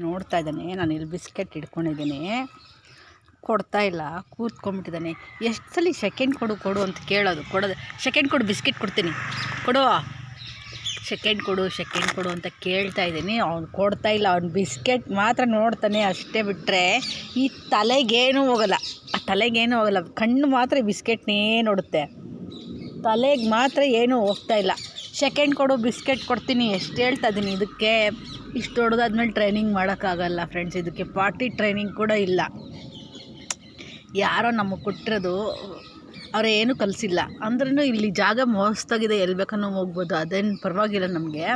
ನೋಡ್ತಾ ಇದ್ದಾನೆ. ನಾನು ಇಲ್ಲಿ ಬಿಸ್ಕೆಟ್ ಇಟ್ಕೊಂಡಿದ್ದೀನಿ, ಕೊಡ್ತಾ ಇಲ್ಲ, ಕೂತ್ಕೊಂಡ್ಬಿಟ್ಟಿದ್ದಾನೆ. ಎಷ್ಟು ಸಲ ಸೆಕೆಂಡ್ ಕೊಡು ಅಂತ ಕೊಡೋದು. ಸೆಕೆಂಡ್ ಕೊಡು, ಬಿಸ್ಕೆಟ್ ಕೊಡ್ತೀನಿ, ಕೊಡು, ಸೆಕೆಂಡ್ ಕೊಡು ಅಂತ ಕೇಳ್ತಾ ಇದ್ದೀನಿ. ಅವ್ನು ಕೊಡ್ತಾ ಇಲ್ಲ. ಅವ್ನು ಬಿಸ್ಕೆಟ್ ಮಾತ್ರ ನೋಡ್ತಾನೆ ಅಷ್ಟೇ, ಬಿಟ್ಟರೆ ಈ ತಲೆಗೇನೂ ಹೋಗಲ್ಲ. ಕಣ್ಣು ಮಾತ್ರ ಬಿಸ್ಕೆಟ್ನೇ ನೋಡುತ್ತೆ, ತಲೆಗೆ ಮಾತ್ರ ಏನೂ ಹೋಗ್ತಾ ಇಲ್ಲ. ಸೆಕೆಂಡ್ ಕೊಡು, ಬಿಸ್ಕೆಟ್ ಕೊಡ್ತೀನಿ, ಎಷ್ಟು ಹೇಳ್ತಾ ಇದ್ದೀನಿ. ಇದಕ್ಕೆ ಇಷ್ಟು ಹೊಡೆದಾದ್ಮೇಲೆ ಟ್ರೈನಿಂಗ್ ಮಾಡೋಕ್ಕಾಗಲ್ಲ ಫ್ರೆಂಡ್ಸ್. ಇದಕ್ಕೆ ಪಾರ್ಟಿ ಟ್ರೈನಿಂಗ್ ಕೂಡ ಇಲ್ಲ. ಯಾರೋ ನಮಗೆ ಕೊಟ್ಟಿರೋದು, ಅವರೇ ಏನೂ ಕಲಿಸಿಲ್ಲ. ಅಂದ್ರೂ ಇಲ್ಲಿ ಜಾಗ ಮೋಸ್ತಾಗಿದೆ, ಎಲ್ಲಿ ಬೇಕನ್ನೋ ಹೋಗ್ಬೋದು, ಅದೇನು ಪರವಾಗಿಲ್ಲ ನಮಗೆ.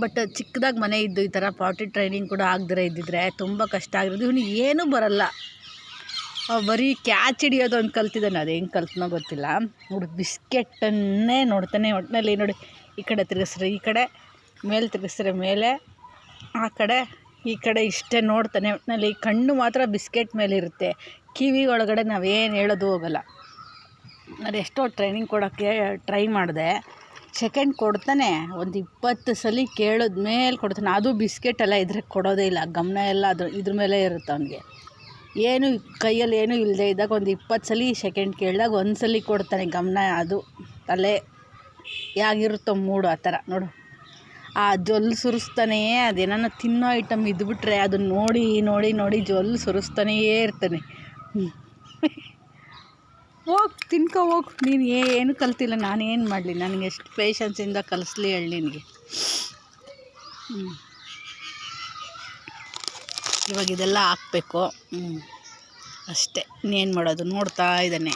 ಬಟ್ ಚಿಕ್ಕದಾಗಿ ಮನೆ ಇದ್ದು ಈ ಥರ ಪಾರ್ಟಿ ಟ್ರೈನಿಂಗ್ ಕೂಡ ಆಗದೇ ಇದ್ದಿದ್ರೆ ತುಂಬ ಕಷ್ಟ ಆಗಿರೋದು. ಇವನಿಗೆ ಏನೂ ಬರಲ್ಲ, ಬರೀ ಕ್ಯಾಚ್ ಹಿಡಿಯೋದು ಅಂತ ಕಲ್ತಿದ್ದಾನೆ. ಅದು ಹೆಂಗೆ ಕಲ್ತನೋ ಗೊತ್ತಿಲ್ಲ. ನೋಡಿ ಬಿಸ್ಕೆಟನ್ನೇ ನೋಡ್ತಾನೆ. ಒಟ್ಟಿನಲ್ಲಿ ನೋಡಿ, ಈ ಕಡೆ ತಿರುಗಿಸ್ರೆ ಈ ಕಡೆ, ಮೇಲೆ ತಿರುಗಿಸ್ರೆ ಮೇಲೆ, ಆ ಕಡೆ ಈ ಕಡೆ, ಇಷ್ಟೇ ನೋಡ್ತಾನೆ. ಒಟ್ಟಿನಲ್ಲಿ ಕಣ್ಣು ಮಾತ್ರ ಬಿಸ್ಕೆಟ್ ಮೇಲೆ ಇರುತ್ತೆ. ಕಿವಿ ಒಳಗಡೆ ನಾವೇನು ಹೇಳೋದು ಹೋಗಲ್ಲ. ನಾನು ಎಷ್ಟೋ ಟ್ರೈನಿಂಗ್ ಕೊಡೋಕ್ಕೆ ಟ್ರೈ ಮಾಡಿದೆ. ಸೆಕೆಂಡ್ ಕೊಡ್ತಾನೆ, ಒಂದು 20 ಸಲ ಕೇಳಿದ್ಮೇಲೆ ಕೊಡ್ತಾನೆ. ಅದು ಬಿಸ್ಕೆಟ್ ಎಲ್ಲ ಇದ್ರೆ ಕೊಡೋದೇ ಇಲ್ಲ, ಗಮನ ಎಲ್ಲ ಇದ್ರ ಮೇಲೆ ಇರುತ್ತೆ ಅವನಿಗೆ. ಏನು ಕೈಯಲ್ಲಿ ಏನೂ ಇಲ್ಲದೆ ಇದ್ದಾಗ ಒಂದು 20 ಸಲ ಸೆಕೆಂಡ್ ಕೇಳಿದಾಗ ಒಂದು ಸಲ ಕೊಡ್ತಾನೆ. ಗಮನ ಅದು ತಲೆ ಯಾಗಿರುತ್ತೋ ಮೂಡು ಆ ಥರ ನೋಡು. ಆ ಜೊಲ್ಲು ಸುರಿಸ್ತಾನೆ. ಅದೇನೋ ತಿನ್ನೋ ಐಟಮ್ ಇದ್ಬಿಟ್ರೆ ಅದನ್ನ ನೋಡಿ ಜೊಲ್ಲು ಸುರಿಸ್ತಾನೇ ಇರ್ತಾನೆ. ಹೋಗಿ ತಿನ್ಕೊ ಹೋಗು, ನೀನು ಏನು ಕಲ್ತಿಲ್ಲ, ನಾನೇನು ಮಾಡಲಿ, ನನಗೆ ಎಷ್ಟು ಪೇಷನ್ಸಿಂದ ಕಲಿಸ್ಲಿ ಹೇಳಿ ನಿನಗೆ. ಇವಾಗ ಇದೆಲ್ಲ ಹಾಕ್ಬೇಕು, ಅಷ್ಟೇ. ಇನ್ನೇನು ಮಾಡೋದು, ನೋಡ್ತಾ ಇದ್ದಾನೆ.